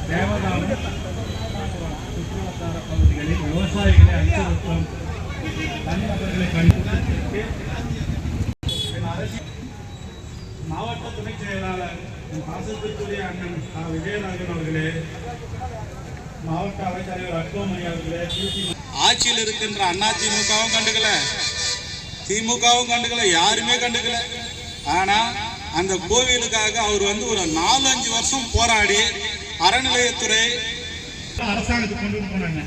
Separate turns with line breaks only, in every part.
தேவதானம் சுற்றுவட்டார பகுதிகளில் விவசாயிகளை அச்சுறுத்தும் தனிநபர்களை கண்டுபிடித்து மாவட்ட துணைச் செயலாளர் பாசத்திற்குரிய அண்ணன் விஜயநாதன் அவர்களே, மாவட்ட அவைத்தலைவர் அக்கோமணி அவர்களே,
ஆட்சியில் இருக்கின்ற அதிமுகவும் கண்டுக்கல, திமுகவும் கண்டுக்கல, யாருமே கண்டுக்கல. ஆனா அந்த கோவிலுக்காக அவர் ஒரு 4-5 வருஷம் போராடி அறநிலையத்துறை
அரசாங்கத்துக்கு கொண்டு போனாங்க.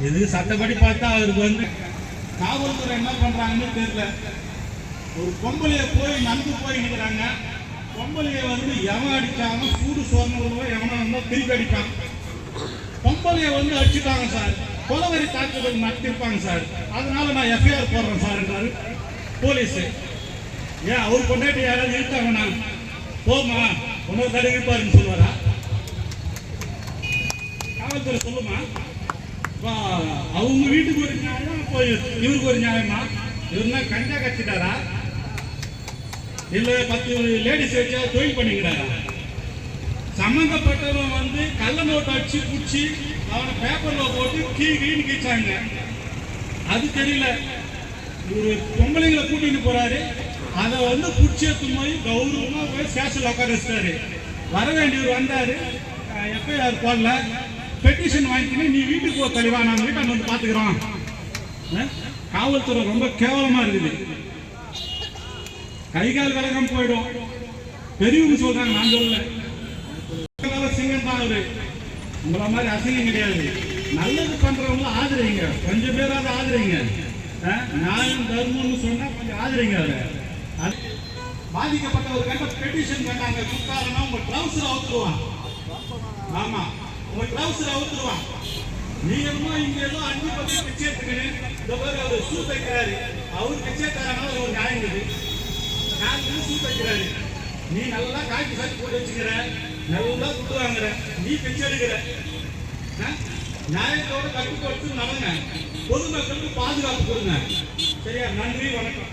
இது சட்டப்படி பார்த்தா அவருக்கு காவல்துறை என்ன பண்றாங்கன்னு தெரியல. ஒரு பொம்பளைய போய் நன்கு போய் நிற்கிறாங்க. பொம்பளைய எவன் அடிச்சாங்க, சூடு சோர்ந்து எவனை திருப்பி அடிப்பான். பொம்பளைய அடிச்சுட்டாங்க சார், கொலவரி தாக்குதல் நடத்திருப்பாங்க சார், அதனால நான் எஃப்ஐஆர் போடுறேன் சார் என்றாரு போலீஸ். ஏன் அவர் கொண்டாட்டி யாராவது இருக்காங்கண்ணா போமா இன்னொரு தடவை இருப்பாருன்னு சொல்லுவாரா? காவல்துறை சொல்லுமா? அவங்க வீட்டுக்கு ஒரு நியாயம், போய் இவருக்கு ஒரு நியாயமா? இவருனா கஞ்சா கட்சிட்டாரா இல்ல 10 லேடிஸ் வச்சா தொழில் பண்ணிக்கிறாரா? சம்பந்தப்பட்டவன் கள்ள நோட்டு அடிச்சு குடிச்சு அவனை பேப்பர்ல போட்டு கீழ்னு கீச்சாங்க. அது தெரியல. ஒரு பொம்பளைங்களை கூட்டிட்டு போறாரு, அதை குடிச்சு போய் கௌரவமா போய் ஸ்டேஷன்ல உட்கார வச்சுட்டாரு. வர வேண்டியவர் வந்தாரு, எஃப்ஐஆர் போடல, பெட்டிஷன் வாங்கிக்கின்னு நீ வீட்டுக்கு போ தெளிவா, நாங்கள் வீட்டை பாத்துக்கிறோம். காவல்துறை ரொம்ப கேவலமா இருக்குது. கைகால் விலகம் போயிடும். பெரியவங்க சொல்றாங்க, நான் சொல்லல. சிங்கம் தான் அவரு, உங்களை மாதிரி அசிங்கம் கிடையாது. நல்லது பண்றவங்க ஆதரிங்க, கொஞ்சம் பேராவது ஆதரிங்க. நியாயம் தர்மம்னு சொன்னா கொஞ்சம் ஆதரிங்க. அவரை பாதிக்கப்பட்ட ஒரு கண்ட பெட்டிஷன் பண்ணாங்க, குத்தாரனா உங்க ட்ரவுசர் அவுத்துருவான். ஆமா, உங்க ட்ரவுசர் அவுத்துருவான். நீங்க இங்க ஏதோ 5-10 பிச்சை எடுத்துக்கணும். இந்த மாதிரி அவர் சூ தைக்கிறாரு, அவரு பிச்சை தரனால ஒரு நியாயம் இருக்குது. நான் சூ தைக்கிறாரு, நீ நல்லா காய்ச்சி சாய்ச்சி போட்டு வச்சுக்கிற, நல்லா துட்டு வாங்குற, நீ பிச்சை எடுக்கிற. நியாயத்தோட கட்டுப்படுத்து நடங்க, பொதுமக்களுக்கு பாதுகாப்பு கொடுங்க. சரியா? நன்றி, வணக்கம்.